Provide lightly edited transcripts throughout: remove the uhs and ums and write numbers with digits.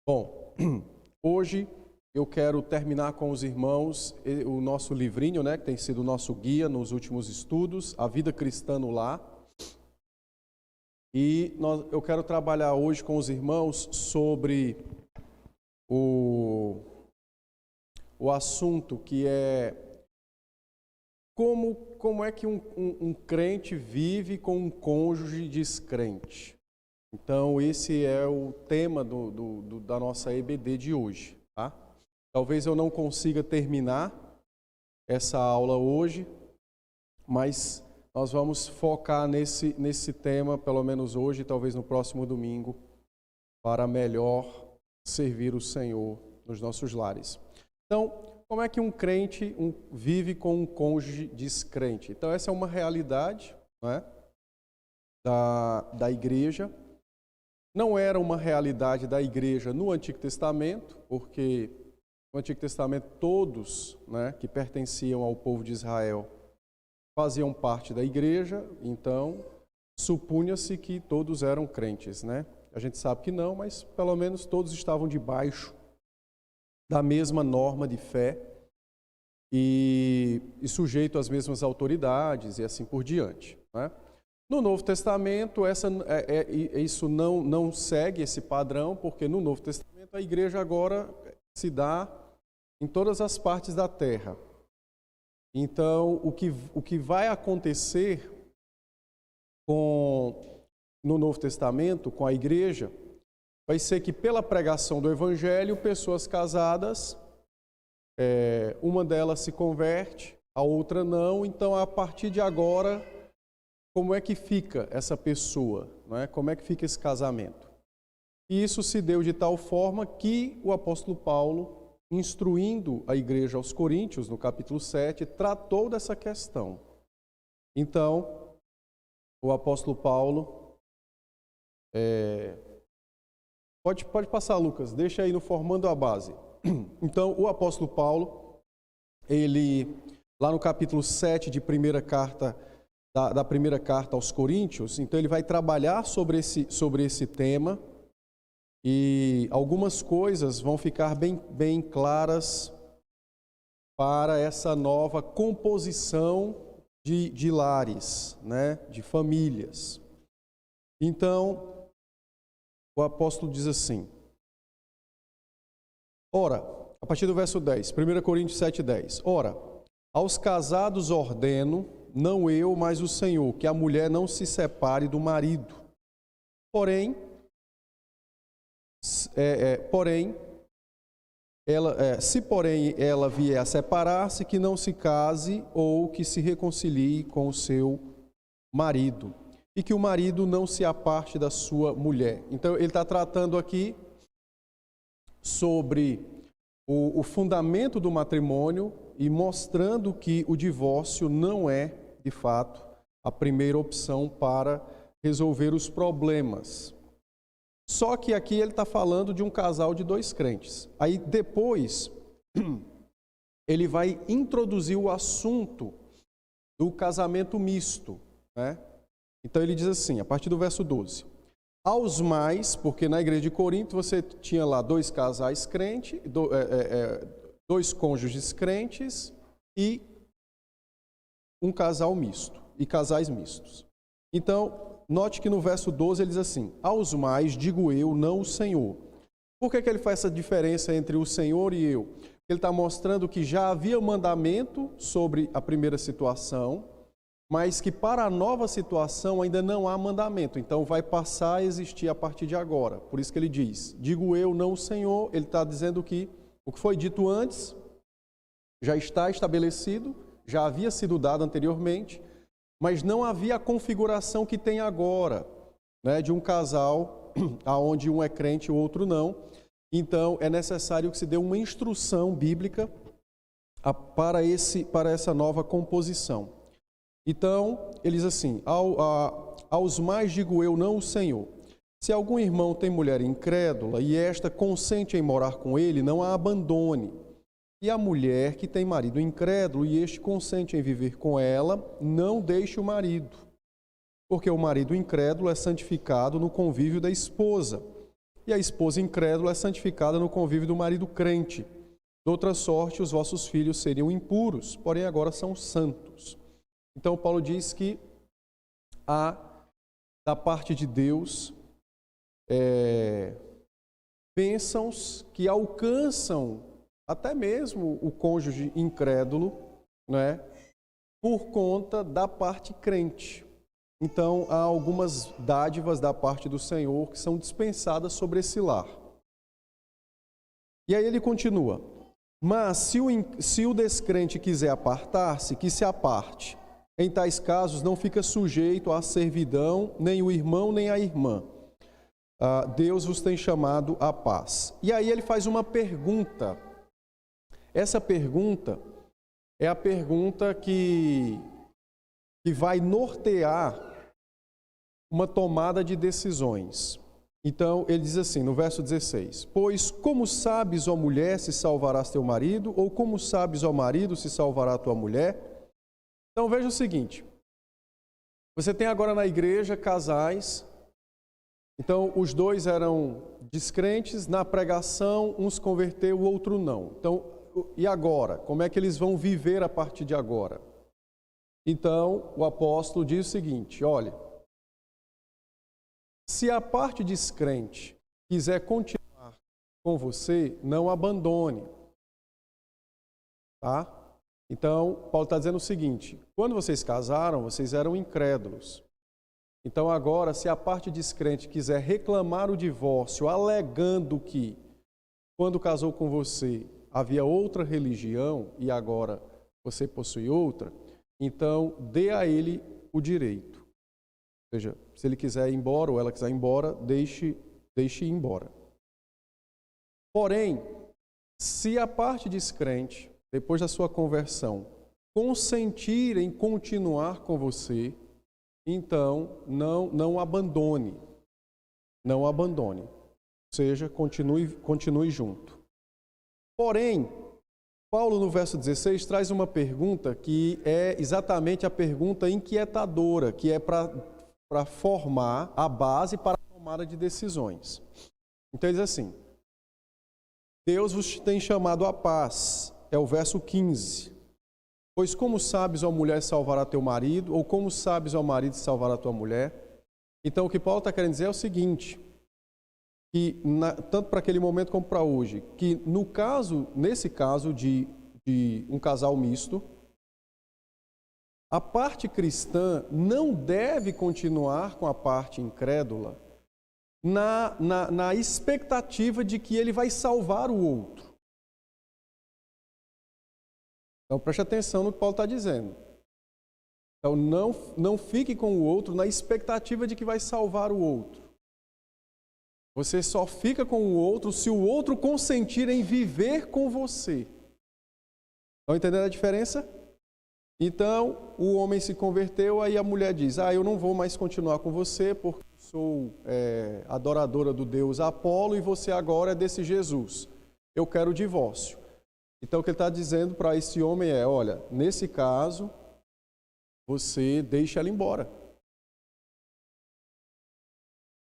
Bom, hoje eu quero terminar com os irmãos o nosso livrinho, né, que tem sido o nosso guia nos últimos estudos, A Vida Cristã no Lar. E eu quero trabalhar hoje com os irmãos sobre o assunto que é como é que um crente vive com um cônjuge descrente. Então, esse é o tema da nossa EBD de hoje, tá? Talvez eu não consiga terminar essa aula hoje, mas nós vamos focar nesse tema, pelo menos hoje, talvez no próximo domingo, para melhor servir o Senhor nos nossos lares. Então, como é que um crente vive com um cônjuge descrente? Então, essa é uma realidade, né, da igreja. Não era uma realidade da igreja no Antigo Testamento, porque no Antigo Testamento todos, né, que pertenciam ao povo de Israel faziam parte da igreja, então supunha-se que todos eram crentes, né? A gente sabe que não, mas pelo menos todos estavam debaixo da mesma norma de fé e sujeito às mesmas autoridades e assim por diante, né? No Novo Testamento, isso não segue esse padrão, porque no Novo Testamento a igreja agora se dá em todas as partes da terra. Então, o que vai acontecer no Novo Testamento, com a igreja, vai ser que pela pregação do Evangelho, pessoas casadas, uma delas se converte, a outra não. Então, a partir de agora, como é que fica essa pessoa, não é? Como é que fica esse casamento? E isso se deu de tal forma que o apóstolo Paulo, instruindo a igreja aos Coríntios, no capítulo 7, tratou dessa questão. Então, o apóstolo Paulo... Pode passar, Lucas, deixa aí no Formando a Base. Então, o apóstolo Paulo, ele, lá no capítulo 7 de primeira carta, da primeira carta aos Coríntios, então ele vai trabalhar sobre esse tema e algumas coisas vão ficar bem claras para essa nova composição de lares, né, de famílias. Então, o apóstolo diz assim, ora, a partir do verso 10, 1 Coríntios 7:10, ora, aos casados ordeno, não eu, mas o Senhor, que a mulher não se separe do marido. Porém, se ela vier a separar-se, que não se case ou que se reconcilie com o seu marido. E que o marido não se aparte da sua mulher. Então, ele está tratando aqui sobre o fundamento do matrimônio e mostrando que o divórcio não é, de fato, a primeira opção para resolver os problemas. Só que aqui ele está falando de um casal de dois crentes. Aí depois, ele vai introduzir o assunto do casamento misto, né? Então ele diz assim, a partir do verso 12. Aos mais, porque na igreja de Corinto você tinha lá dois casais crentes, dois cônjuges crentes e um casal misto, e casais mistos. Então, note que no verso 12 ele diz assim, aos mais digo eu, não o Senhor. Por que ele faz essa diferença entre o Senhor e eu? Ele está mostrando que já havia mandamento sobre a primeira situação, mas que para a nova situação ainda não há mandamento. Então vai passar a existir a partir de agora. Por isso que ele diz, digo eu, não o Senhor. Ele está dizendo que o que foi dito antes já está estabelecido, já havia sido dado anteriormente, mas não havia a configuração que tem agora, né, de um casal onde um é crente e o outro não. Então é necessário que se dê uma instrução bíblica para essa nova composição. Então, ele diz assim, aos mais digo eu, não o Senhor. Se algum irmão tem mulher incrédula e esta consente em morar com ele, não a abandone. E a mulher que tem marido incrédulo e este consente em viver com ela, não deixe o marido. Porque o marido incrédulo é santificado no convívio da esposa. e a esposa incrédula é santificada no convívio do marido crente. De outra sorte, os vossos filhos seriam impuros, porém agora são santos. Então, Paulo diz que há, da parte de Deus, bênçãos que alcançam até mesmo o cônjuge incrédulo, né, por conta da parte crente. Então, há algumas dádivas da parte do Senhor que são dispensadas sobre esse lar. E aí ele continua: mas se o descrente quiser apartar-se, que se aparte. Em tais casos não fica sujeito à servidão, nem o irmão, nem a irmã. Deus vos tem chamado à paz. E aí ele faz uma pergunta. Essa pergunta é a pergunta que vai nortear uma tomada de decisões. Então, ele diz assim, no verso 16: pois como sabes, ó mulher, se salvarás teu marido, ou como sabes, ó marido, se salvará tua mulher? Então, veja o seguinte, você tem agora na igreja casais, então os dois eram descrentes, na pregação um se converteu, o outro não. Então, e agora? Como é que eles vão viver a partir de agora? Então, o apóstolo diz o seguinte, olha, se a parte descrente quiser continuar com você, não abandone. Tá? Então, Paulo está dizendo o seguinte, quando vocês casaram, vocês eram incrédulos. Então agora, se a parte descrente quiser reclamar o divórcio, alegando que quando casou com você havia outra religião e agora você possui outra, então dê a ele o direito. Ou seja, se ele quiser ir embora ou ela quiser ir embora, deixe ir embora. Porém, se a parte descrente, depois da sua conversão, consentir em continuar com você, então não abandone. Não abandone. Ou seja, continue junto. Porém, Paulo no verso 16 traz uma pergunta que é exatamente a pergunta inquietadora, que é para formar a base para a tomada de decisões. Então ele diz assim, Deus vos tem chamado à paz, é o verso 15. Pois como sabes, ó mulher, salvará teu marido, ou como sabes, ó marido, salvará tua mulher? Então o que Paulo está querendo dizer é o seguinte, que tanto para aquele momento como para hoje, que nesse caso de um casal misto, a parte cristã não deve continuar com a parte incrédula na expectativa de que ele vai salvar o outro. Então preste atenção no que Paulo está dizendo. Então não fique com o outro na expectativa de que vai salvar o outro. Você só fica com o outro se o outro consentir em viver com você. Estão entendendo a diferença? Então, o homem se converteu, aí a mulher diz, eu não vou mais continuar com você porque sou adoradora do Deus Apolo e você agora é desse Jesus. Eu quero o divórcio. Então, o que ele está dizendo para esse homem é, olha, nesse caso, você deixa ela embora.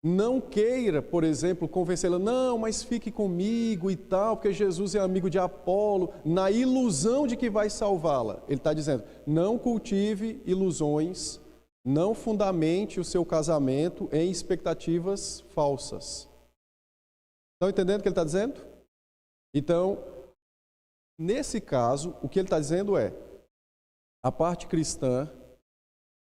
Não queira, por exemplo, convencê-la, não, mas fique comigo e tal, porque Jesus é amigo de Apolo, na ilusão de que vai salvá-la. Ele está dizendo, não cultive ilusões, não fundamente o seu casamento em expectativas falsas. Estão entendendo o que ele está dizendo? Então, nesse caso, o que ele está dizendo é, a parte cristã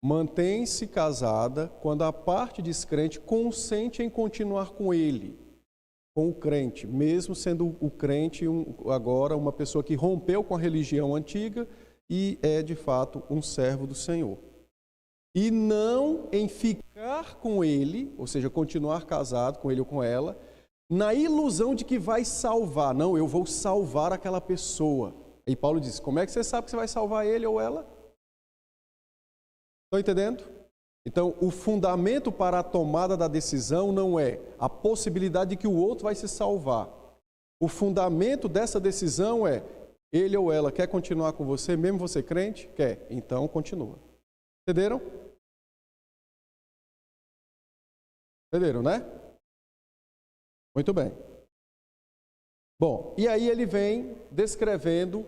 mantém-se casada quando a parte descrente consente em continuar com ele, com o crente, mesmo sendo o crente agora uma pessoa que rompeu com a religião antiga e é de fato um servo do Senhor. E não em ficar com ele, ou seja, continuar casado com ele ou com ela, na ilusão de que vai salvar. Não, eu vou salvar aquela pessoa. E Paulo diz, como é que você sabe que você vai salvar ele ou ela? Estão entendendo? Então, o fundamento para a tomada da decisão não é a possibilidade de que o outro vai se salvar. O fundamento dessa decisão é, ele ou ela quer continuar com você, mesmo você crente? Quer. Então, continua. Entenderam? Entenderam, né? Muito bem. Bom, e aí ele vem descrevendo,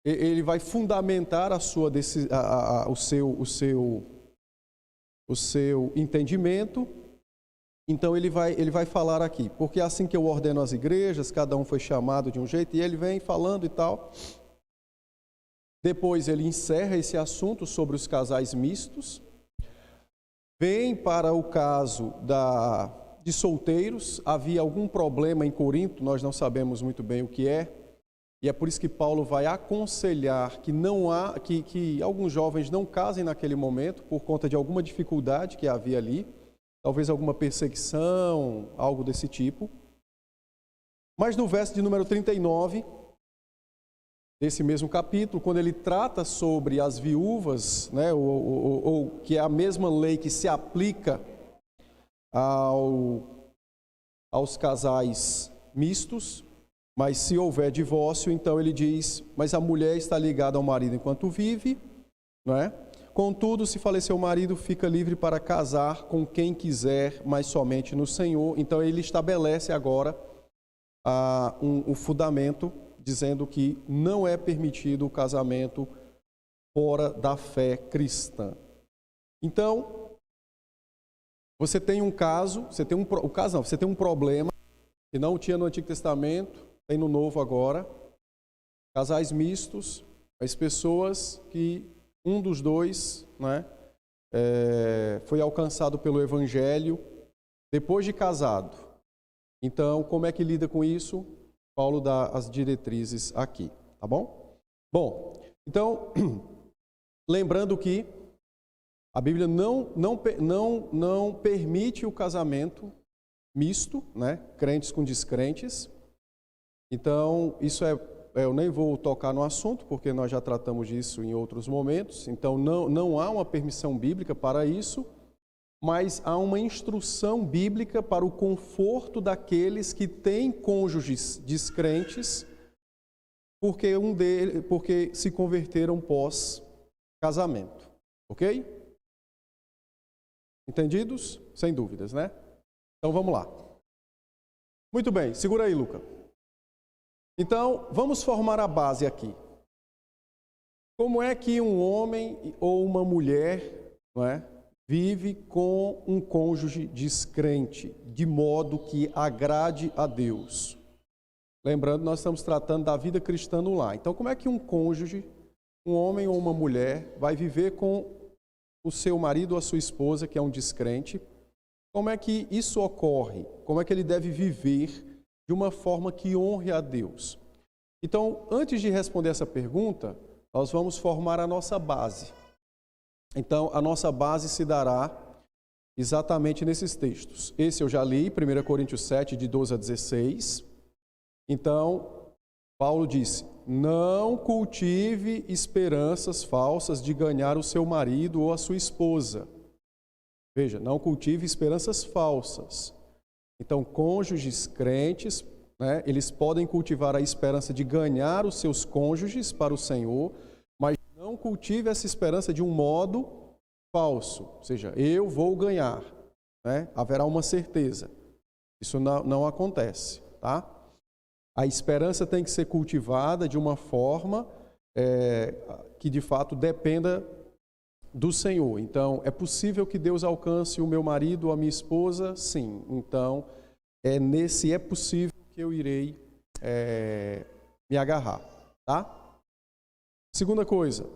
ele vai fundamentar a sua o seu entendimento. Então ele vai falar aqui, porque assim que eu ordeno as igrejas, cada um foi chamado de um jeito, e ele vem falando e tal. Depois ele encerra esse assunto sobre os casais mistos. Vem para o caso de solteiros. Havia algum problema em Corinto, nós não sabemos muito bem o que é. E é por isso que Paulo vai aconselhar que alguns jovens não casem naquele momento, por conta de alguma dificuldade que havia ali, talvez alguma perseguição, algo desse tipo. Mas no verso de número 39, desse mesmo capítulo, quando ele trata sobre as viúvas, né, ou que é a mesma lei que se aplica aos casais mistos, mas se houver divórcio, então ele diz, mas a mulher está ligada ao marido enquanto vive, não é? Contudo, se falecer o marido, fica livre para casar com quem quiser, mas somente no Senhor. Então ele estabelece agora um fundamento, dizendo que não é permitido o casamento fora da fé cristã. Então, você tem um caso, você tem um problema que não tinha no Antigo Testamento, tem no Novo agora, casais mistos, as pessoas que um dos dois, né, foi alcançado pelo Evangelho depois de casado. Então, como é que lida com isso? Paulo dá as diretrizes aqui, tá bom? Bom, então, lembrando que a Bíblia não permite o casamento misto, né? Crentes com descrentes. Então, isso eu nem vou tocar no assunto, porque nós já tratamos disso em outros momentos. Então, não há uma permissão bíblica para isso, mas há uma instrução bíblica para o conforto daqueles que têm cônjuges descrentes, porque se converteram pós-casamento. Ok? Entendidos? Sem dúvidas, né? Então vamos lá. Muito bem, segura aí, Luca. Então, vamos formar a base aqui. Como é que um homem ou uma mulher, não é, vive com um cônjuge descrente, de modo que agrade a Deus? Lembrando, nós estamos tratando da vida cristã no lar. Então, como é que um cônjuge, um homem ou uma mulher, vai viver com o seu marido ou a sua esposa, que é um descrente? Como é que isso ocorre? Como é que ele deve viver de uma forma que honre a Deus? Então, antes de responder essa pergunta, nós vamos formar a nossa base. Então, a nossa base se dará exatamente nesses textos. Esse eu já li, 1 Coríntios 7, de 12 a 16. Então, Paulo disse, não cultive esperanças falsas de ganhar o seu marido ou a sua esposa. Veja, não cultive esperanças falsas. Então, cônjuges crentes, né, eles podem cultivar a esperança de ganhar os seus cônjuges para o Senhor, mas não cultive essa esperança de um modo falso. Ou seja, eu vou ganhar, né? Haverá uma certeza. Isso não acontece, tá? A esperança tem que ser cultivada de uma forma que de fato dependa do Senhor. Então, é possível que Deus alcance o meu marido ou a minha esposa? Sim. Então, é possível que eu irei me agarrar, tá? Segunda coisa,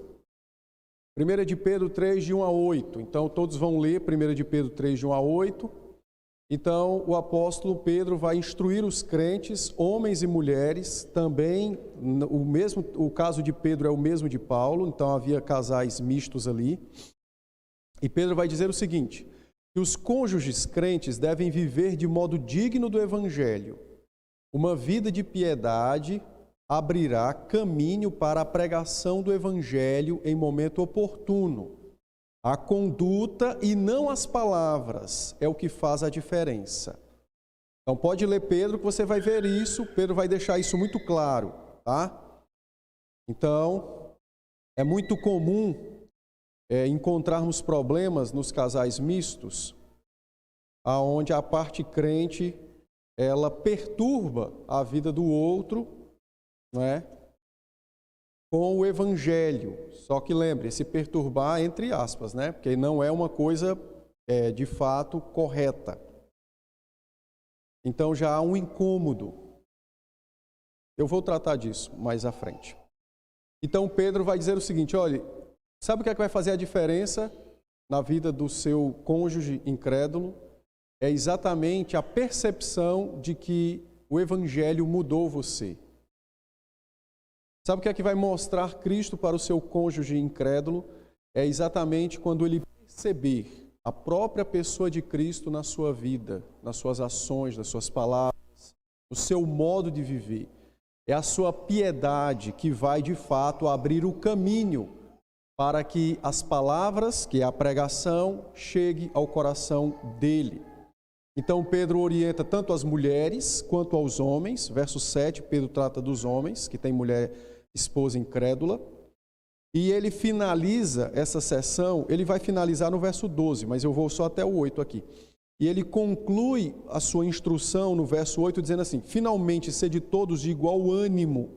1 de Pedro 3, de 1 a 8. Então, todos vão ler 1 de Pedro 3, de 1 a 8. Então, o apóstolo Pedro vai instruir os crentes, homens e mulheres, também, o caso de Pedro é o mesmo de Paulo, então havia casais mistos ali. E Pedro vai dizer o seguinte, que os cônjuges crentes devem viver de modo digno do Evangelho. Uma vida de piedade abrirá caminho para a pregação do Evangelho em momento oportuno. A conduta e não as palavras é o que faz a diferença. Então pode ler Pedro que você vai ver isso, Pedro vai deixar isso muito claro, tá? Então, é muito comum encontrarmos problemas nos casais mistos, aonde a parte crente ela perturba a vida do outro, não é? Com o evangelho. Só que lembre, se perturbar entre aspas, né? Porque não é uma coisa de fato correta. Então já há um incômodo. Eu vou tratar disso mais à frente. Então Pedro vai dizer o seguinte, olha, sabe o que é que vai fazer a diferença na vida do seu cônjuge incrédulo? É exatamente a percepção de que o evangelho mudou você. Sabe o que é que vai mostrar Cristo para o seu cônjuge incrédulo? É exatamente quando ele perceber a própria pessoa de Cristo na sua vida, nas suas ações, nas suas palavras, no seu modo de viver. É a sua piedade que vai, de fato, abrir o caminho para que as palavras, que é a pregação, chegue ao coração dele. Então, Pedro orienta tanto as mulheres quanto aos homens. Verso 7, Pedro trata dos homens, que tem mulher, esposa incrédula. E ele finaliza essa sessão, ele vai finalizar no verso 12, mas eu vou só até o 8 aqui. E ele conclui a sua instrução no verso 8, dizendo assim, finalmente, sede todos de igual ânimo,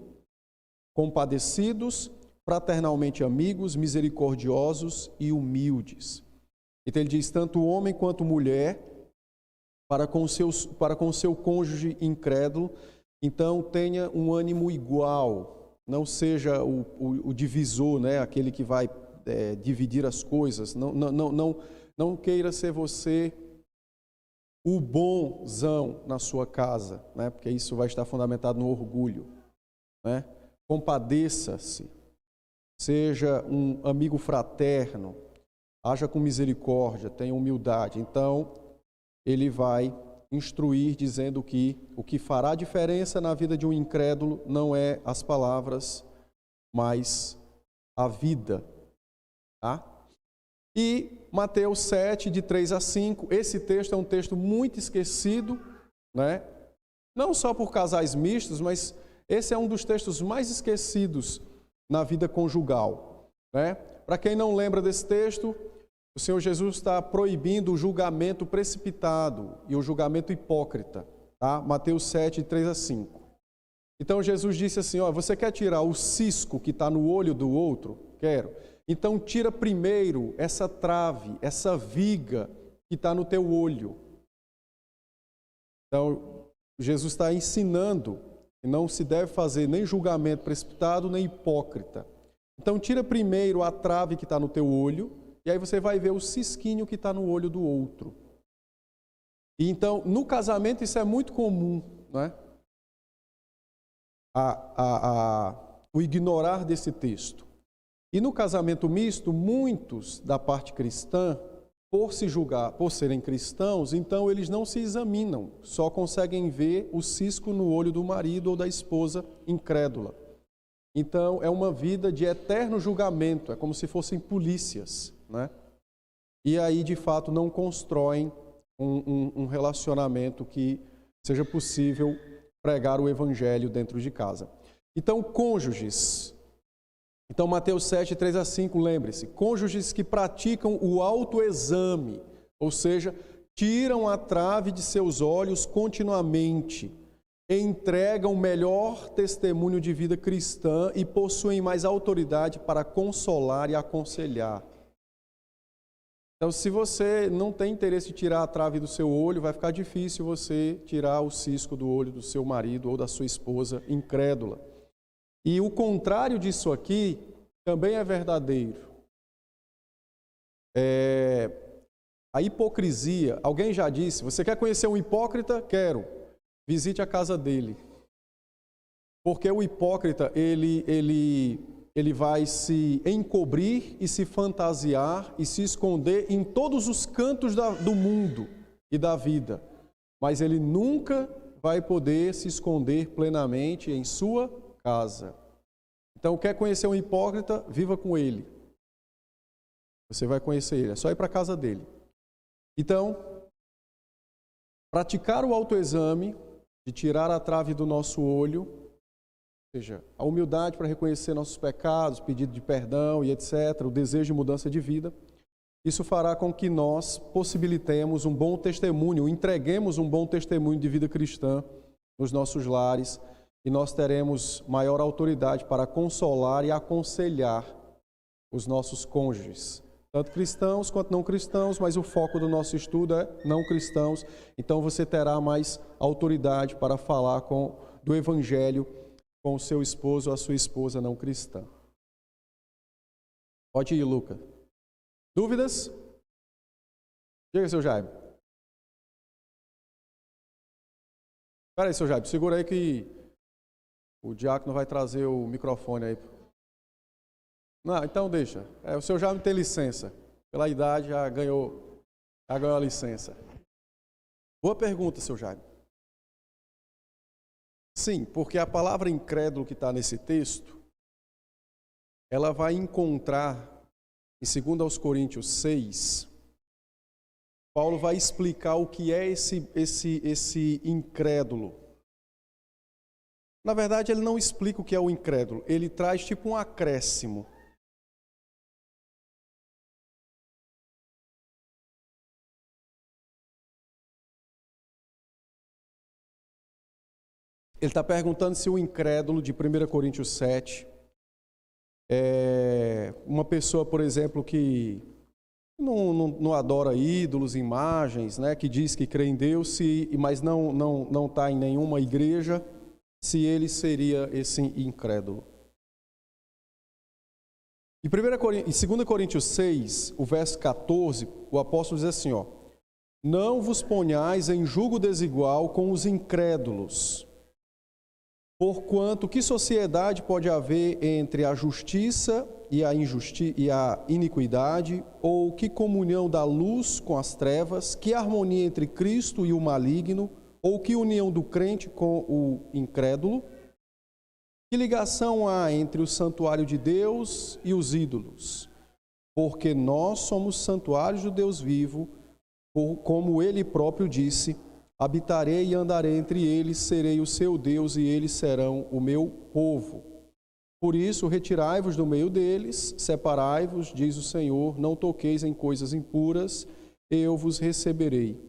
compadecidos, fraternalmente amigos, misericordiosos e humildes. Então ele diz, tanto homem quanto mulher, para com o seu cônjuge incrédulo, então tenha um ânimo igual, não seja o divisor, né? Aquele que vai dividir as coisas, não queira ser você o bonzão na sua casa, né? Porque isso vai estar fundamentado no orgulho, né? Compadeça-se, seja um amigo fraterno, haja com misericórdia, tenha humildade. Então, ele vai instruir dizendo que o que fará diferença na vida de um incrédulo não é as palavras, mas a vida. Tá? E Mateus 7, de 3 a 5, esse texto é um texto muito esquecido, né? Não só por casais mistos, mas esse é um dos textos mais esquecidos na vida conjugal, né? Para quem não lembra desse texto, o Senhor Jesus está proibindo o julgamento precipitado e o julgamento hipócrita. Tá? Mateus 7, 3 a 5. Então Jesus disse assim, ó, você quer tirar o cisco que está no olho do outro? Quero. Então tira primeiro essa trave, essa viga que está no teu olho. Então Jesus está ensinando que não se deve fazer nem julgamento precipitado, nem hipócrita. Então tira primeiro a trave que está no teu olho, e aí você vai ver o cisquinho que está no olho do outro. E então, no casamento, isso é muito comum, não é? O ignorar desse texto. E no casamento misto, muitos da parte cristã, por se julgar, por serem cristãos, então eles não se examinam, só conseguem ver o cisco no olho do marido ou da esposa incrédula. Então, é uma vida de eterno julgamento, é como se fossem polícias, né? E aí, de fato, não constroem um relacionamento que seja possível pregar o evangelho dentro de casa. Então, cônjuges. Então, Mateus 7, 3 a 5, lembre-se, cônjuges que praticam o autoexame, ou seja, tiram a trave de seus olhos continuamente, entregam o melhor testemunho de vida cristã e possuem mais autoridade para consolar e aconselhar. Então, se você não tem interesse em tirar a trave do seu olho, vai ficar difícil você tirar o cisco do olho do seu marido ou da sua esposa incrédula. E o contrário disso aqui também é verdadeiro. A hipocrisia, alguém já disse, você quer conhecer um hipócrita? Quero. Visite a casa dele. Porque o hipócrita, ele vai se encobrir e se fantasiar e se esconder em todos os cantos do mundo e da vida. Mas ele nunca vai poder se esconder plenamente em sua casa. Então, quer conhecer um hipócrita? Viva com ele. Você vai conhecer ele, é só ir para a casa dele. Então, praticar o autoexame, de tirar a trave do nosso olho, ou seja, a humildade para reconhecer nossos pecados, pedido de perdão e etc., o desejo de mudança de vida. isso fará com que nós possibilitemos um bom testemunho, entreguemos um bom testemunho de vida cristã nos nossos lares e nós teremos maior autoridade para consolar e aconselhar os nossos cônjuges, tanto cristãos quanto não cristãos, mas o foco do nosso estudo é não cristãos, então você terá mais autoridade para falar do Evangelho com o seu esposo ou a sua esposa não cristã. Pode ir, Luca. Dúvidas? Diga, seu Jaime. Espera aí, seu Jaime, segura aí que o diácono vai trazer o microfone aí. Não, então deixa. O seu Jaime tem licença. Pela idade já ganhou a licença. Boa pergunta, seu Jaime. Sim, porque a palavra incrédulo que está nesse texto, ela vai encontrar, em 2 Coríntios 6, Paulo vai explicar o que é esse incrédulo. Na verdade, ele não explica o que é o incrédulo, ele traz tipo um acréscimo. Ele está perguntando se o incrédulo de 1 Coríntios 7 é uma pessoa, por exemplo, que não adora ídolos, imagens, né, que diz que crê em Deus, mas não está em nenhuma igreja, se ele seria esse incrédulo. Em 2 Coríntios 6, o verso 14, o apóstolo diz assim, ó, não vos ponhais em julgo desigual com os incrédulos. Porquanto, que sociedade pode haver entre a justiça e a iniquidade? Ou que comunhão da luz com as trevas? Que harmonia entre Cristo e o maligno? Ou que união do crente com o incrédulo? Que ligação há entre o santuário de Deus e os ídolos? Porque nós somos santuários do Deus vivo, como Ele próprio disse, habitarei e andarei entre eles, serei o seu Deus e eles serão o meu povo. Por isso, retirai-vos do meio deles, separai-vos, diz o Senhor, não toqueis em coisas impuras, eu vos receberei.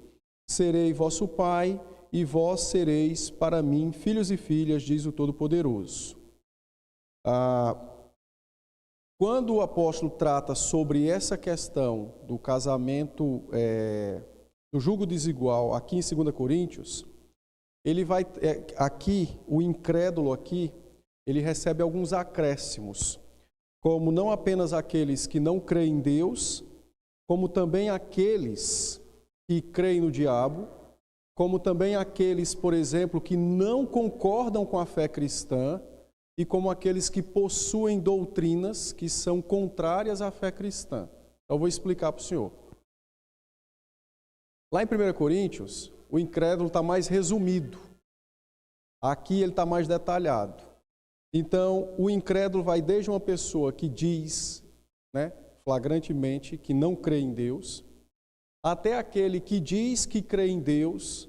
Serei vosso Pai e vós sereis para mim filhos e filhas, diz o Todo-Poderoso. Quando o apóstolo trata sobre essa questão do casamento do julgo desigual aqui em 2 Coríntios, ele vai aqui, o incrédulo aqui, ele recebe alguns acréscimos, como não apenas aqueles que não creem em Deus, como também aqueles que creem no diabo, como também aqueles, por exemplo, que não concordam com a fé cristã e como aqueles que possuem doutrinas que são contrárias à fé cristã. Então, eu vou explicar para o senhor. Lá em 1 Coríntios, o incrédulo está mais resumido. Aqui ele está mais detalhado. Então, o incrédulo vai desde uma pessoa que diz, né, flagrantemente, que não crê em Deus, até aquele que diz que crê em Deus,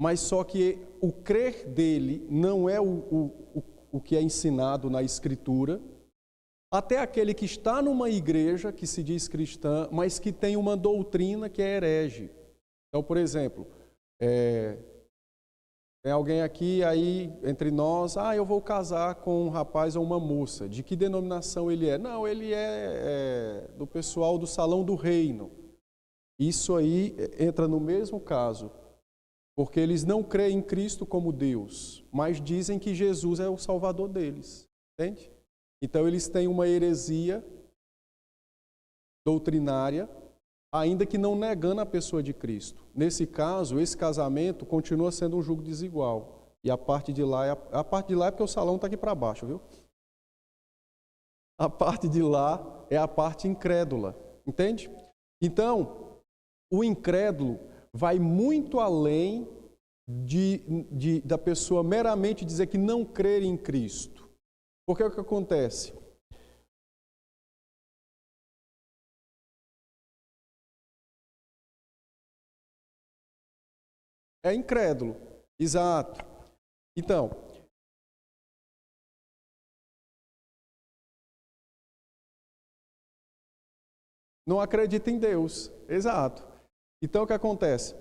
mas só que o crer dele não é o que é ensinado na Escritura, até aquele que está numa igreja que se diz cristã, mas que tem uma doutrina que é herege. Então, por exemplo, tem alguém aqui aí entre nós, eu vou casar com um rapaz ou uma moça. De que denominação ele é? Não, ele é do pessoal do Salão do Reino. Isso aí entra no mesmo caso, porque eles não creem em Cristo como Deus, mas dizem que Jesus é o Salvador deles, entende? Então eles têm uma heresia doutrinária, ainda que não negando a pessoa de Cristo. Nesse caso, esse casamento continua sendo um julgo desigual. E a parte de lá é porque o salão está aqui para baixo, viu? A parte de lá é a parte incrédula, entende? Então, o incrédulo vai muito além da pessoa meramente dizer que não crer em Cristo. Porque o que acontece? É incrédulo, exato. Então, não acredita em Deus. Exato. Então, o que acontece?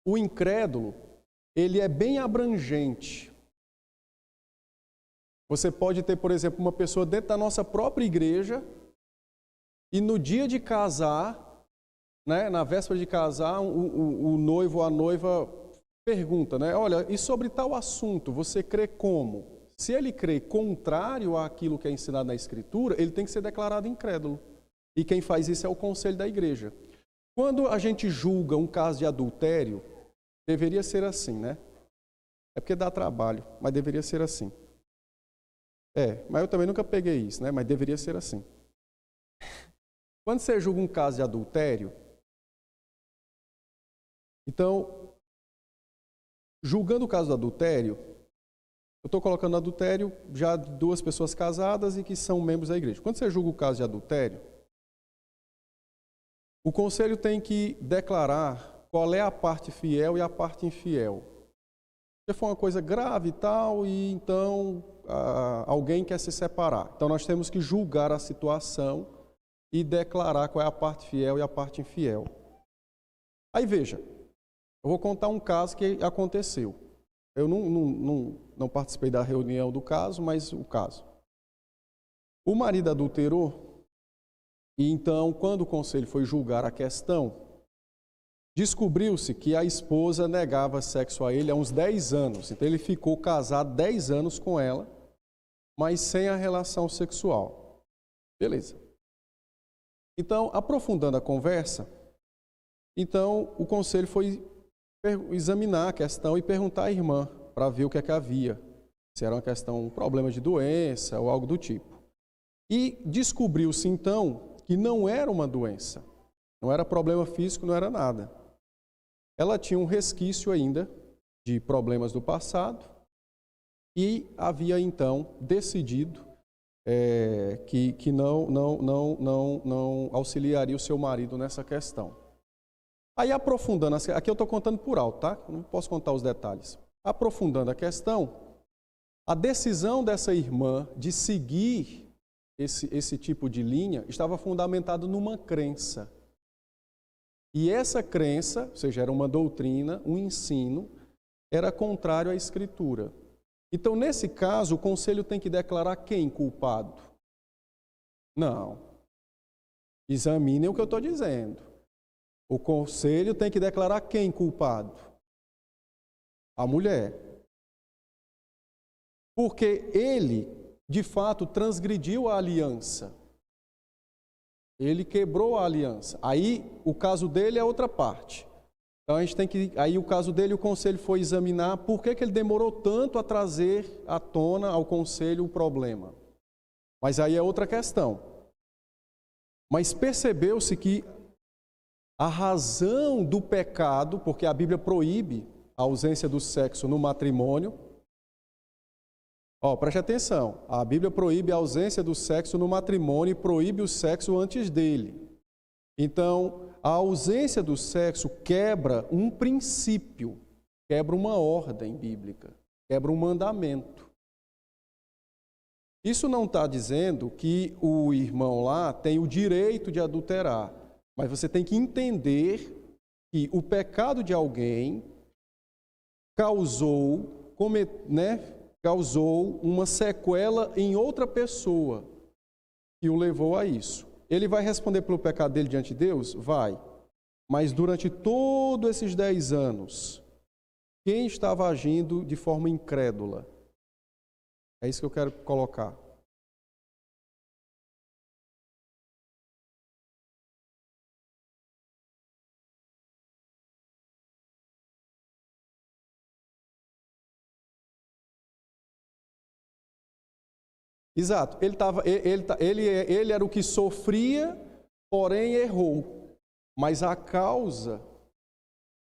O incrédulo, ele é bem abrangente. Você pode ter, por exemplo, uma pessoa dentro da nossa própria igreja e no dia de casar, né, na véspera de casar, o noivo ou a noiva pergunta, né, olha, e sobre tal assunto, você crê como? Se ele crê contrário àquilo que é ensinado na Escritura, ele tem que ser declarado incrédulo. E quem faz isso é o conselho da igreja. Quando a gente julga um caso de adultério, deveria ser assim, né? É porque dá trabalho, mas deveria ser assim. Mas eu também nunca peguei isso, né? Mas deveria ser assim. Quando você julga um caso de adultério, então, julgando o caso do adultério, eu estou colocando adultério já de duas pessoas casadas e que são membros da igreja. Quando você julga o caso de adultério, o conselho tem que declarar qual é a parte fiel e a parte infiel. Se for uma coisa grave e tal, e então alguém quer se separar. Então nós temos que julgar a situação e declarar qual é a parte fiel e a parte infiel. Aí veja, eu vou contar um caso que aconteceu. Eu não participei da reunião do caso, mas o caso. O marido adulterou, e então, quando o conselho foi julgar a questão, descobriu-se que a esposa negava sexo a ele há uns 10 anos. Então, ele ficou casado 10 anos com ela, mas sem a relação sexual. Beleza. Então, aprofundando a conversa, então o conselho foi examinar a questão e perguntar à irmã para ver o que é que havia. Se era uma questão, um problema de doença ou algo do tipo. E descobriu-se então que não era uma doença, não era problema físico, não era nada. Ela tinha um resquício ainda de problemas do passado e havia então decidido que não auxiliaria o seu marido nessa questão. Aí aprofundando, aqui eu estou contando por alto, tá? Não posso contar os detalhes. Aprofundando a questão, a decisão dessa irmã de seguir esse tipo de linha estava fundamentada numa crença. E essa crença, ou seja, era uma doutrina, um ensino, era contrário à Escritura. Então, nesse caso, o conselho tem que declarar quem culpado? Não. Examinem o que eu estou dizendo. O conselho tem que declarar quem culpado? A mulher. Porque ele, de fato, transgrediu a aliança. Ele quebrou a aliança. Aí, o caso dele é outra parte. Então, a gente tem que... Aí, o caso dele, o conselho foi examinar por que ele demorou tanto a trazer à tona ao conselho o problema. Mas aí é outra questão. Mas percebeu-se que a razão do pecado, porque a Bíblia proíbe a ausência do sexo no matrimônio. Preste atenção, a Bíblia proíbe a ausência do sexo no matrimônio e proíbe o sexo antes dele. Então, a ausência do sexo quebra um princípio, quebra uma ordem bíblica, quebra um mandamento. Isso não está dizendo que o irmão lá tem o direito de adulterar. Mas você tem que entender que o pecado de alguém causou uma sequela em outra pessoa que o levou a isso. Ele vai responder pelo pecado dele diante de Deus? Vai. Mas durante todos esses 10 anos, quem estava agindo de forma incrédula? É isso que eu quero colocar. Exato, ele era o que sofria, porém errou. Mas a causa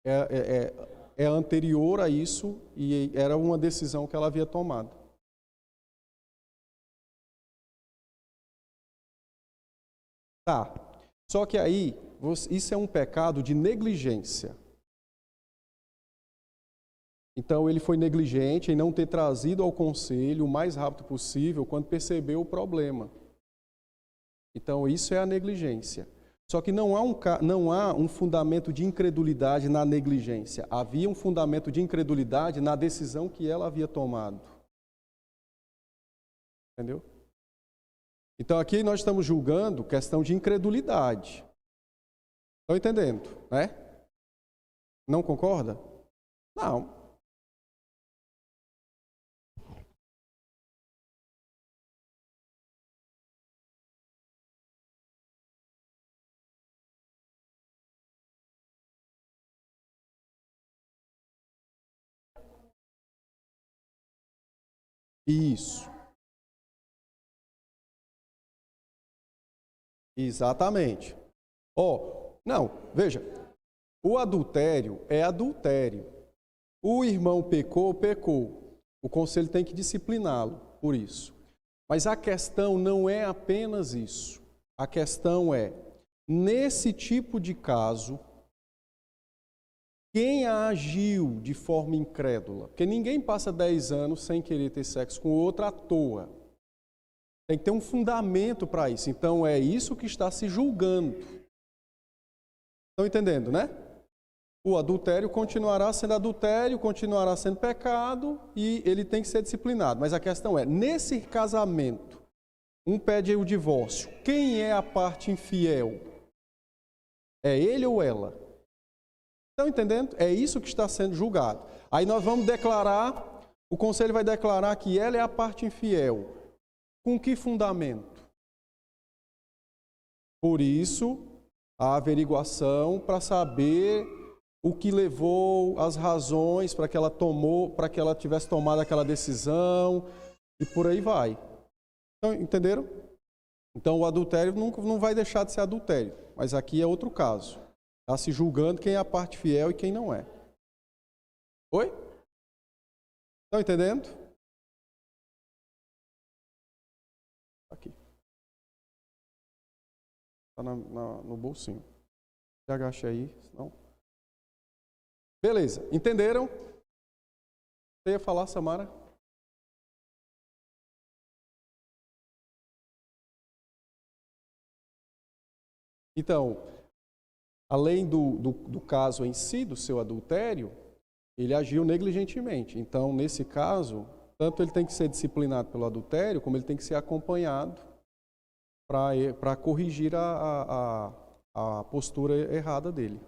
é anterior a isso e era uma decisão que ela havia tomado. Tá, só que aí, isso é um pecado de negligência. Então, ele foi negligente em não ter trazido ao conselho o mais rápido possível quando percebeu o problema. Então, isso é a negligência. Só que não há um fundamento de incredulidade na negligência. Havia um fundamento de incredulidade na decisão que ela havia tomado. Entendeu? Então aqui nós estamos julgando questão de incredulidade. Estão entendendo, né? Não concorda? Não. Isso. Exatamente. Não, veja, o adultério é adultério. O irmão pecou, pecou. O conselho tem que discipliná-lo por isso. Mas a questão não é apenas isso. A questão é, nesse tipo de caso, quem agiu de forma incrédula? Porque ninguém passa 10 anos sem querer ter sexo com outra à toa. Tem que ter um fundamento para isso. Então, é isso que está se julgando. Estão entendendo, né? O adultério continuará sendo adultério, continuará sendo pecado e ele tem que ser disciplinado. Mas a questão é, nesse casamento, um pede o divórcio. Quem é a parte infiel? É ele ou ela? Estão entendendo? É isso que está sendo julgado. Aí nós vamos declarar, o conselho vai declarar que ela é a parte infiel. Com que fundamento? Por isso, a averiguação para saber o que levou, as razões para que ela tivesse tomado aquela decisão e por aí vai. Então, entenderam? Então, o adultério não vai deixar de ser adultério, mas aqui é outro caso. Está se julgando quem é a parte fiel e quem não é. Oi? Estão entendendo? Aqui. Está no bolsinho. Se agacha aí, senão... Beleza, entenderam? Você ia falar, Samara? Então, além do caso em si, do seu adultério, ele agiu negligentemente. Então, nesse caso, tanto ele tem que ser disciplinado pelo adultério, como ele tem que ser acompanhado para corrigir a postura errada dele.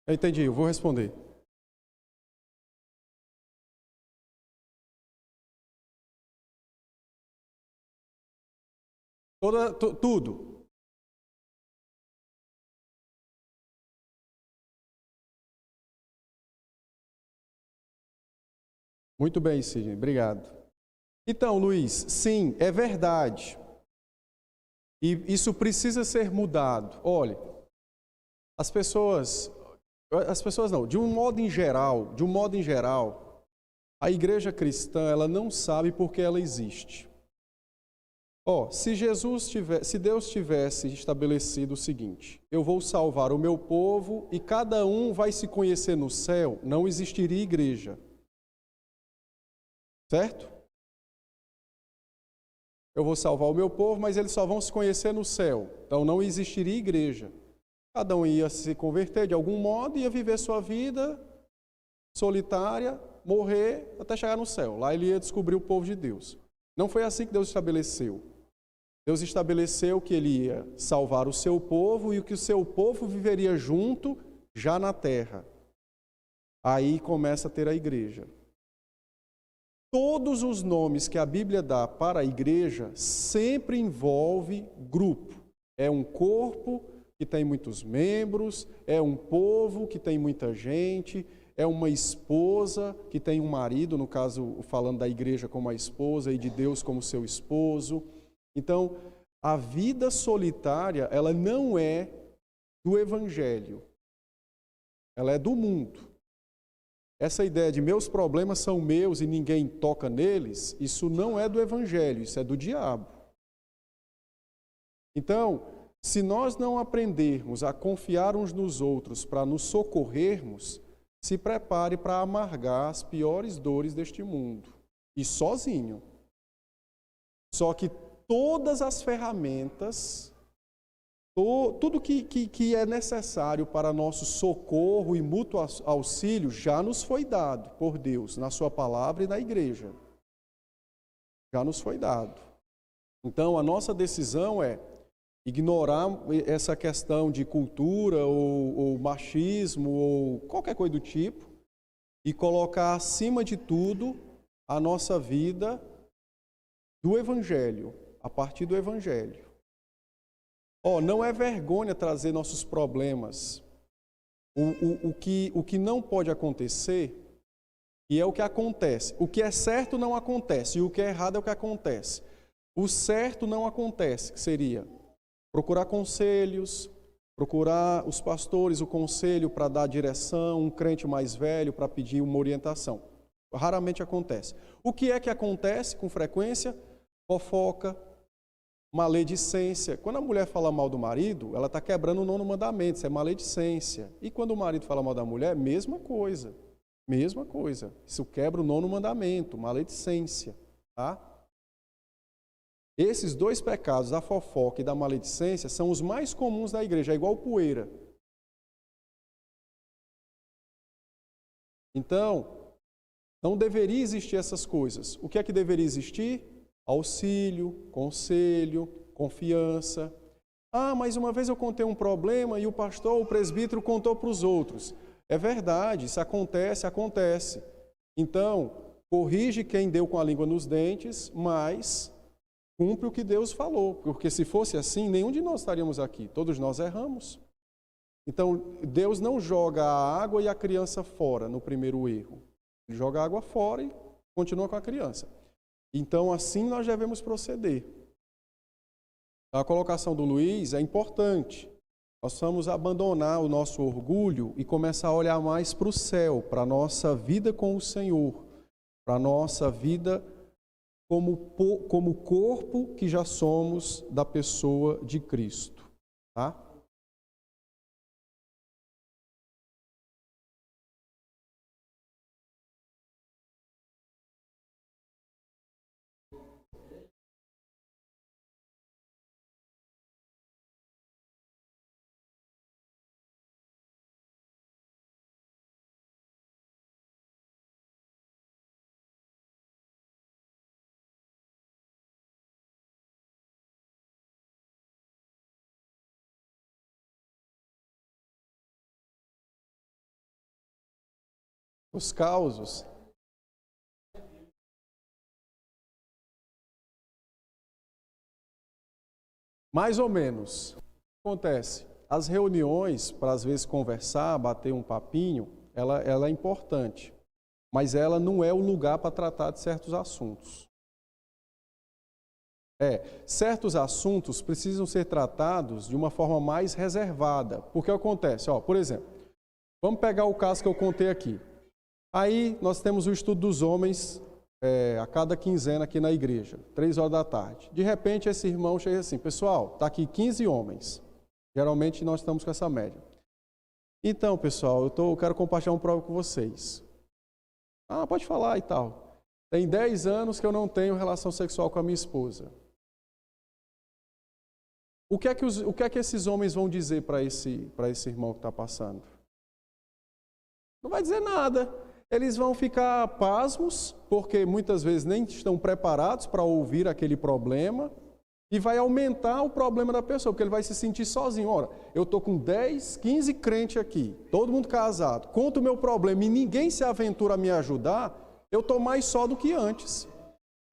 Eu entendi, eu vou responder. Tudo. Muito bem, Sidney, obrigado. Então, Luiz, sim, é verdade. E isso precisa ser mudado. Olha, as pessoas não, de um modo em geral, a igreja cristã, ela não sabe por que ela existe. Se Deus tivesse estabelecido o seguinte, eu vou salvar o meu povo e cada um vai se conhecer no céu, não existiria igreja. Certo? Eu vou salvar o meu povo, mas eles só vão se conhecer no céu. Então não existiria igreja. Cada um ia se converter de algum modo e ia viver sua vida solitária, morrer até chegar no céu. Lá ele ia descobrir o povo de Deus. Não foi assim que Deus estabeleceu. Deus estabeleceu que ele ia salvar o seu povo e que o seu povo viveria junto já na terra. aí começa a ter a igreja. Todos os nomes que a Bíblia dá para a igreja sempre envolve grupo. É um corpo que tem muitos membros, é um povo que tem muita gente, é uma esposa que tem um marido, no caso, falando da igreja como a esposa e de Deus como seu esposo. Então, a vida solitária, ela não é do evangelho, ela é do mundo. Essa ideia de meus problemas são meus e ninguém toca neles, isso não é do evangelho, isso é do diabo. Então, se nós não aprendermos a confiar uns nos outros para nos socorrermos, se prepare para amargar as piores dores deste mundo. E sozinho. Só que todas as ferramentas, tudo que é necessário para nosso socorro e mútuo auxílio já nos foi dado por Deus, na sua palavra e na igreja. Já nos foi dado. Então, a nossa decisão é ignorar essa questão de cultura ou machismo ou qualquer coisa do tipo e colocar acima de tudo a nossa vida do Evangelho, a partir do Evangelho. Não é vergonha trazer nossos problemas. O que não pode acontecer, e é o que acontece. O que é certo não acontece, e o que é errado é o que acontece. O certo não acontece, que seria procurar conselhos, procurar os pastores, o conselho para dar direção, um crente mais velho para pedir uma orientação. Raramente acontece. O que é que acontece com frequência? Fofoca, maledicência. Quando a mulher fala mal do marido, ela está quebrando o 9º mandamento, isso é maledicência. E quando o marido fala mal da mulher, mesma coisa. Mesma coisa. Isso quebra o 9º mandamento, maledicência. Tá? Esses dois pecados, a fofoca e da maledicência, são os mais comuns da igreja, é igual poeira. Então, não deveria existir essas coisas. O que é que deveria existir? Auxílio, conselho, confiança. Mas uma vez eu contei um problema e o pastor, o presbítero, contou para os outros. É verdade, isso acontece. Então, corrige quem deu com a língua nos dentes, mas cumpre o que Deus falou. Porque se fosse assim, nenhum de nós estaríamos aqui. Todos nós erramos. Então, Deus não joga a água e a criança fora no primeiro erro. Ele joga a água fora e continua com a criança. Então, assim nós devemos proceder. A colocação do Luiz é importante. Nós vamos abandonar o nosso orgulho e começar a olhar mais para o céu, para a nossa vida com o Senhor, para a nossa vida como corpo que já somos da pessoa de Cristo. Tá? Os causos. Mais ou menos. O que acontece? As reuniões, para às vezes conversar, bater um papinho, ela é importante. Mas ela não é o lugar para tratar de certos assuntos. Certos assuntos precisam ser tratados de uma forma mais reservada. Porque acontece, por exemplo, vamos pegar o caso que eu contei aqui. Aí nós temos o estudo dos homens a cada quinzena aqui na igreja, 3 horas da tarde. De repente esse irmão chega assim, pessoal, está aqui 15 homens. Geralmente nós estamos com essa média. Então, pessoal, eu quero compartilhar um prova com vocês. Pode falar e tal. Tem 10 anos que eu não tenho relação sexual com a minha esposa. O que é que esses homens vão dizer para esse irmão que está passando? Não vai dizer nada. Eles vão ficar pasmos, porque muitas vezes nem estão preparados para ouvir aquele problema. E vai aumentar o problema da pessoa, porque ele vai se sentir sozinho. Ora, eu estou com 10, 15 crentes aqui, todo mundo casado, conta o meu problema e ninguém se aventura a me ajudar, eu estou mais só do que antes.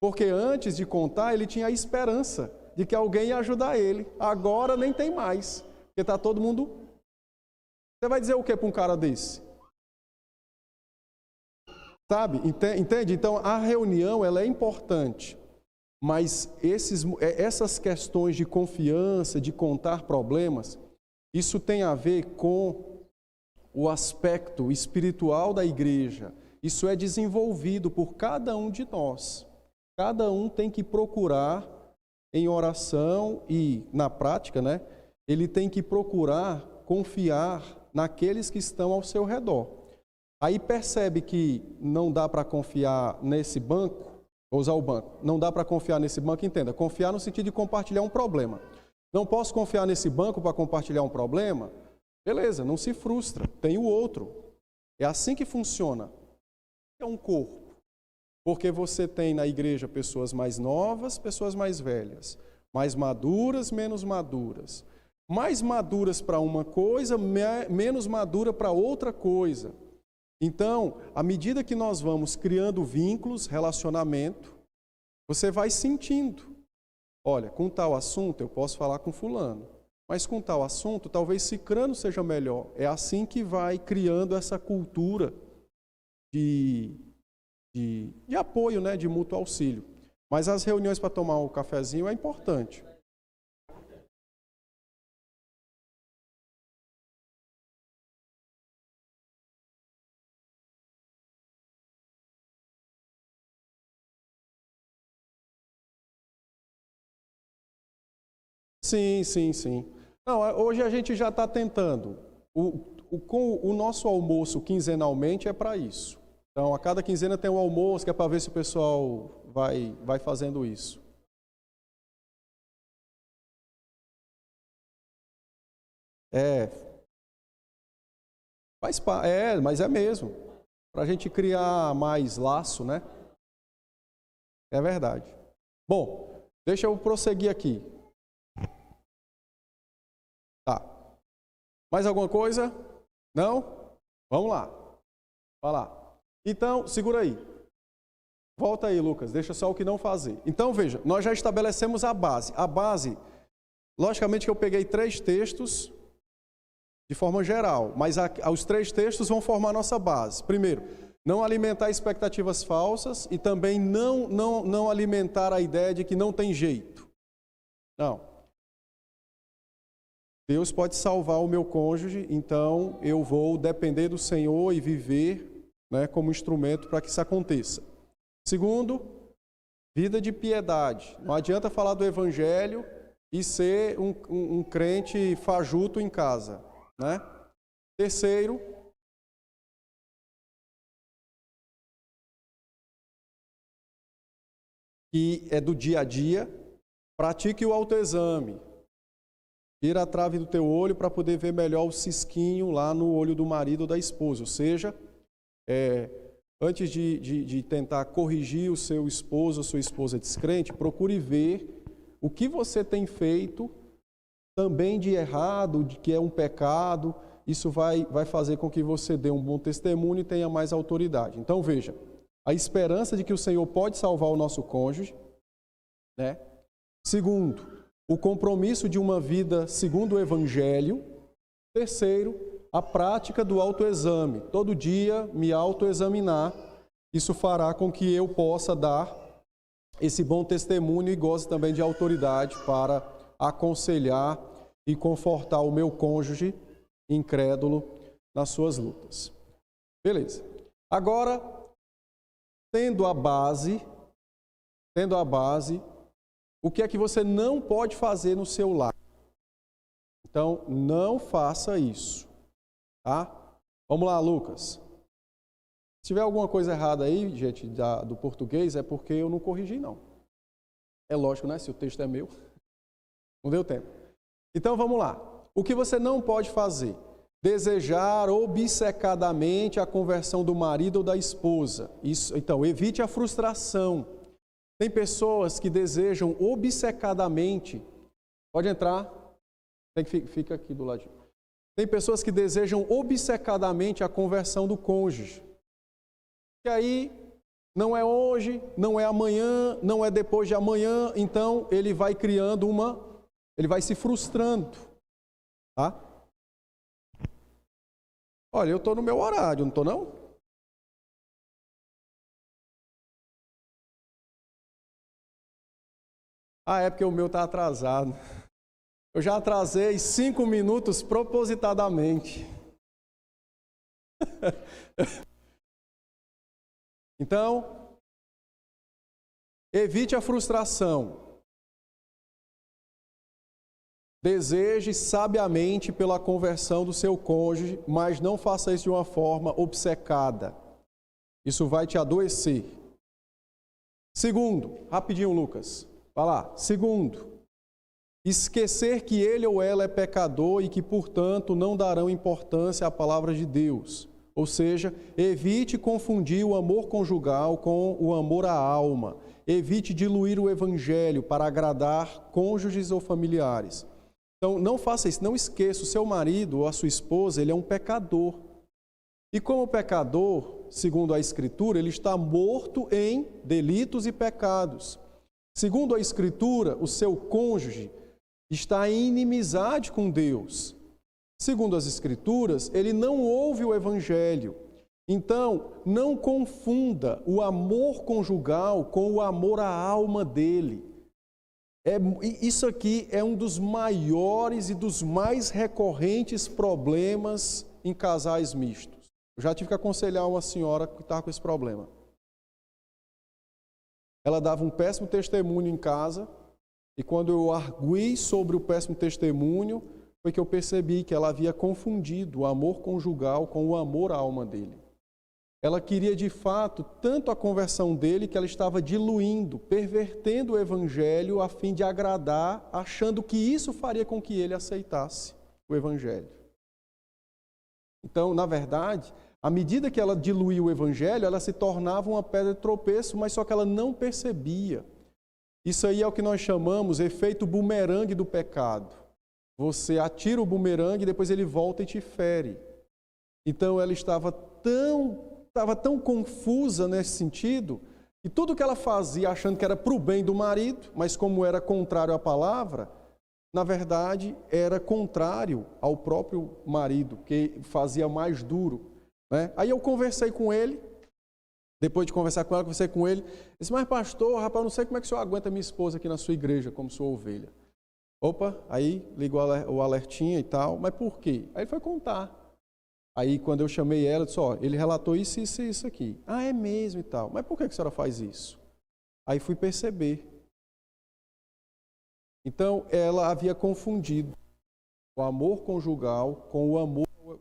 Porque antes de contar, ele tinha a esperança de que alguém ia ajudar ele. Agora nem tem mais, porque está todo mundo... Você vai dizer o que para um cara desse? Sabe? Entende? Então, a reunião ela é importante. Mas essas questões de confiança, de contar problemas, isso tem a ver com o aspecto espiritual da igreja. Isso é desenvolvido por cada um de nós. Cada um tem que procurar em oração e na prática, né? Ele tem que procurar confiar naqueles que estão ao seu redor. Aí percebe que não dá para confiar nesse banco, vou usar o banco, não dá para confiar nesse banco, entenda, confiar no sentido de compartilhar um problema. Não posso confiar nesse banco para compartilhar um problema? Beleza, não se frustra, tem o outro. É assim que funciona. É um corpo. Porque você tem na igreja pessoas mais novas, pessoas mais velhas, mais maduras, menos maduras. Mais maduras para uma coisa, menos madura para outra coisa. Então, à medida que nós vamos criando vínculos, relacionamento, você vai sentindo. Olha, com tal assunto eu posso falar com fulano, mas com tal assunto talvez cicrano seja melhor. É assim que vai criando essa cultura de apoio, né, de mútuo auxílio. Mas as reuniões para tomar um cafezinho é importante. Sim, sim, sim. Não, hoje a gente já está tentando. Com o nosso almoço quinzenalmente é para isso. Então, a cada quinzena tem um almoço, que é para ver se o pessoal vai fazendo isso. Mas é mesmo. Para a gente criar mais laço, né? É verdade. Bom, deixa eu prosseguir aqui. Tá. Mais alguma coisa? Não? Vamos lá. Vai lá. Então, segura aí. Volta aí, Lucas. Deixa só o que não fazer. Então, veja, nós já estabelecemos a base. A base, logicamente que eu peguei 3 textos de forma geral, mas os 3 textos vão formar a nossa base. Primeiro, não alimentar expectativas falsas e também não alimentar a ideia de que não tem jeito. Não. Deus pode salvar o meu cônjuge, então eu vou depender do Senhor e viver, né, como instrumento para que isso aconteça. Segundo, vida de piedade. Não adianta falar do Evangelho e ser um crente fajuto em casa, né? Terceiro, que é do dia a dia, pratique o autoexame. Tira a trave do teu olho para poder ver melhor o cisquinho lá no olho do marido ou da esposa. Ou seja, antes de tentar corrigir o seu esposo ou sua esposa descrente, procure ver o que você tem feito também de errado, de que é um pecado. Isso vai fazer com que você dê um bom testemunho e tenha mais autoridade. Então, veja, a esperança de que o Senhor pode salvar o nosso cônjuge, né? Segundo, o compromisso de uma vida segundo o Evangelho. Terceiro, a prática do autoexame. Todo dia me autoexaminar. Isso fará com que eu possa dar esse bom testemunho e goze também de autoridade para aconselhar e confortar o meu cônjuge incrédulo nas suas lutas. Beleza. Agora, tendo a base, o que é que você não pode fazer no seu lar? Então, não faça isso, tá? Vamos lá, Lucas. Se tiver alguma coisa errada aí, gente, do português, é porque eu não corrigi, não. É lógico, né? Se o texto é meu, não deu tempo. Então, vamos lá. O que você não pode fazer? Desejar obcecadamente a conversão do marido ou da esposa. Isso, então, evite a frustração. Tem pessoas que desejam obcecadamente, pode entrar, fica aqui do ladinho. Tem pessoas que desejam obcecadamente a conversão do cônjuge. E aí, não é hoje, não é amanhã, não é depois de amanhã, então ele vai criando ele vai se frustrando, tá? Olha, eu estou no meu horário, não estou não? Ah, é porque o meu está atrasado. Eu já atrasei 5 minutos propositadamente. Então, evite a frustração. Deseje sabiamente pela conversão do seu cônjuge, mas não faça isso de uma forma obcecada. Isso vai te adoecer. Segundo, rapidinho, Lucas. Vai lá. Segundo, esquecer que ele ou ela é pecador e que, portanto, não darão importância à palavra de Deus. Ou seja, evite confundir o amor conjugal com o amor à alma. Evite diluir o evangelho para agradar cônjuges ou familiares. Então, não faça isso, não esqueça, o seu marido ou a sua esposa, ele é um pecador. E como pecador, segundo a Escritura, ele está morto em delitos e pecados. Segundo a Escritura, o seu cônjuge está em inimizade com Deus. Segundo as Escrituras, ele não ouve o Evangelho. Então, não confunda o amor conjugal com o amor à alma dele. Isso aqui é um dos maiores e dos mais recorrentes problemas em casais mistos. Eu já tive que aconselhar uma senhora que estava com esse problema. Ela dava um péssimo testemunho em casa, e quando eu arguí sobre o péssimo testemunho, foi que eu percebi que ela havia confundido o amor conjugal com o amor à alma dele. Ela queria de fato tanto a conversão dele que ela estava diluindo, pervertendo o evangelho a fim de agradar, achando que isso faria com que ele aceitasse o evangelho. Então, na verdade, à medida que ela diluía o evangelho, ela se tornava uma pedra de tropeço, mas só que ela não percebia. Isso aí é o que nós chamamos efeito bumerangue do pecado. Você atira o bumerangue e depois ele volta e te fere. Então, ela estava tão confusa nesse sentido, que tudo que ela fazia achando que era para o bem do marido, mas como era contrário à palavra, na verdade era contrário ao próprio marido, que fazia mais duro, né? Aí eu conversei com ele, depois de conversar com ela, conversei com ele, disse, mas pastor, rapaz, eu não sei como é que o senhor aguenta minha esposa aqui na sua igreja como sua ovelha. Opa, aí ligou o alertinha e tal, mas por quê? Aí ele foi contar. Aí, quando eu chamei ela, eu disse, ó, ele relatou isso, isso e isso aqui. Ah, é mesmo e tal. Mas por que a senhora faz isso? Aí fui perceber. Então, ela havia confundido o amor conjugal com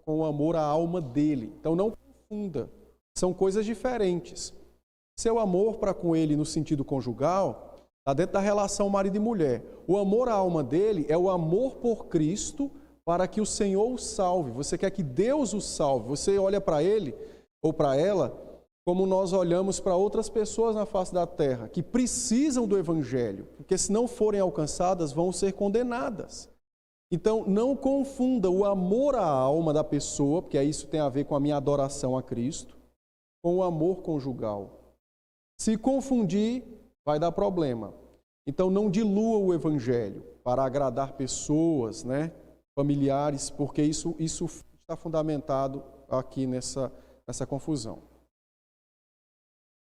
o amor à alma dele. Então, não confunda. São coisas diferentes. Seu amor para com ele no sentido conjugal está dentro da relação marido e mulher. O amor à alma dele é o amor por Cristo para que o Senhor o salve. Você quer que Deus o salve. Você olha para ele ou para ela como nós olhamos para outras pessoas na face da terra que precisam do Evangelho, porque se não forem alcançadas vão ser condenadas. Então não confunda o amor à alma da pessoa, porque isso tem a ver com a minha adoração a Cristo, com o amor conjugal. Se confundir, vai dar problema. Então não dilua o Evangelho para agradar pessoas, né? Familiares, porque isso está fundamentado aqui nessa confusão.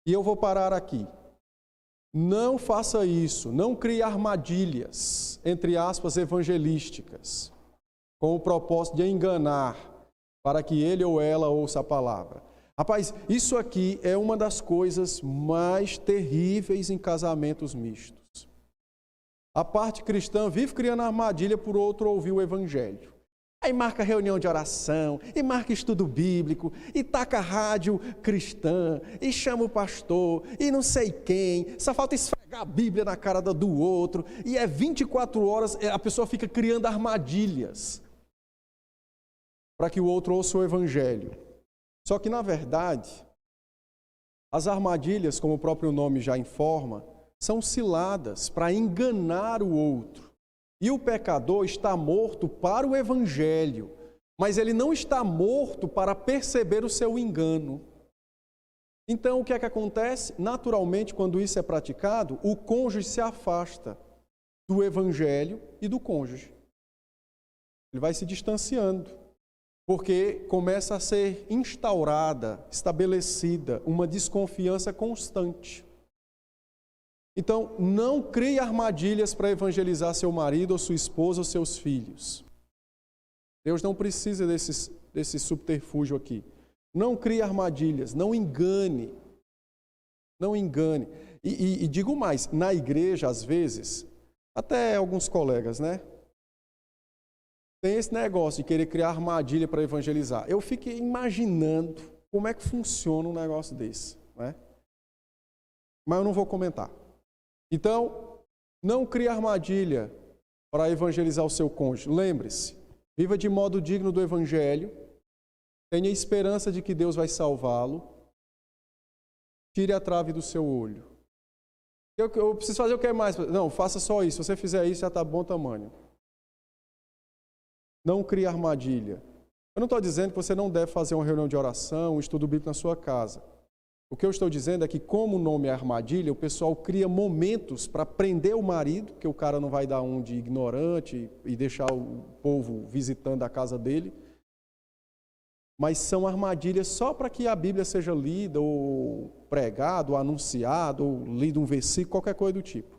E eu vou parar aqui. Não faça isso, não crie armadilhas, entre aspas, evangelísticas, com o propósito de enganar, para que ele ou ela ouça a palavra. Rapaz, isso aqui é uma das coisas mais terríveis em casamentos mistos. A parte cristã vive criando armadilha por outro ouvir o evangelho. Aí marca reunião de oração, e marca estudo bíblico, e taca rádio cristã, e chama o pastor, e não sei quem, só falta esfregar a Bíblia na cara do outro, e é 24 horas, a pessoa fica criando armadilhas para que o outro ouça o evangelho. Só que, na verdade, as armadilhas, como o próprio nome já informa, são ciladas para enganar o outro. E o pecador está morto para o evangelho, mas ele não está morto para perceber o seu engano. Então, o que é que acontece? Naturalmente, quando isso é praticado, o cônjuge se afasta do evangelho e do cônjuge. Ele vai se distanciando, porque começa a ser instaurada, estabelecida uma desconfiança constante. Então, não crie armadilhas para evangelizar seu marido, ou sua esposa, ou seus filhos. Deus não precisa desse subterfúgio aqui. Não crie armadilhas, não engane. Não engane. E digo mais, na igreja, às vezes, até alguns colegas, né? Tem esse negócio de querer criar armadilha para evangelizar. Eu fiquei imaginando como é que funciona um negócio desse, né? Mas eu não vou comentar. Então, não crie armadilha para evangelizar o seu cônjuge. Lembre-se, viva de modo digno do evangelho, tenha esperança de que Deus vai salvá-lo, tire a trave do seu olho. Eu preciso fazer o que mais? Não, faça só isso. Se você fizer isso, já está bom tamanho. Não crie armadilha. Eu não estou dizendo que você não deve fazer uma reunião de oração, um estudo bíblico na sua casa. O que eu estou dizendo é que, como o nome é armadilha, o pessoal cria momentos para prender o marido, que o cara não vai dar um de ignorante e deixar o povo visitando a casa dele. Mas são armadilhas só para que a Bíblia seja lida, ou pregado, ou anunciado, ou lido um versículo, qualquer coisa do tipo.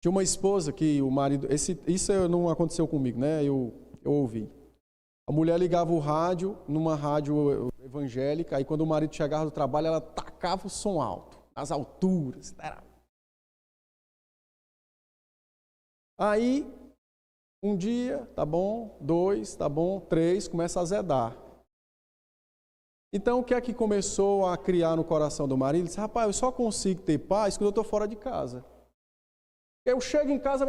Tinha uma esposa que o marido... Isso não aconteceu comigo, né? Eu ouvi. A mulher ligava o rádio, numa rádio evangélica, aí quando o marido chegava do trabalho, ela tacava o som alto, nas alturas. Aí, um dia, tá bom, 2, tá bom, 3, começa a azedar. Então, o que é que começou a criar no coração do marido? Ele disse, rapaz, eu só consigo ter paz quando eu estou fora de casa. Eu chego em casa,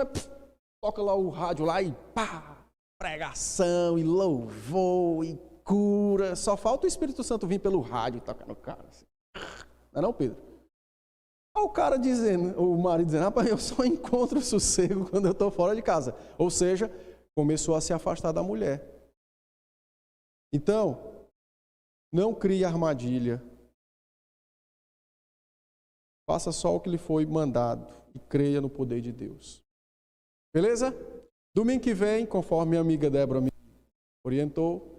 toca lá o rádio lá e pá, pregação e louvor e cura. Só falta o Espírito Santo vir pelo rádio e tocar no cara. Assim. Não é não, Pedro? Aí o cara dizendo, o marido dizendo, rapaz, eu só encontro sossego quando eu estou fora de casa. Ou seja, começou a se afastar da mulher. Então, não crie armadilha. Faça só o que lhe foi mandado e creia no poder de Deus. Beleza? Domingo que vem, conforme minha amiga Débora me orientou,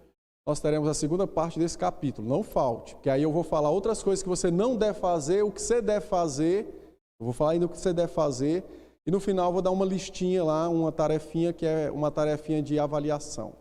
nós teremos a segunda parte desse capítulo. Não falte, porque aí eu vou falar outras coisas que você não deve fazer, o que você deve fazer. Eu vou falar ainda o que você deve fazer. E no final eu vou dar uma listinha lá, uma tarefinha que é uma tarefinha de avaliação.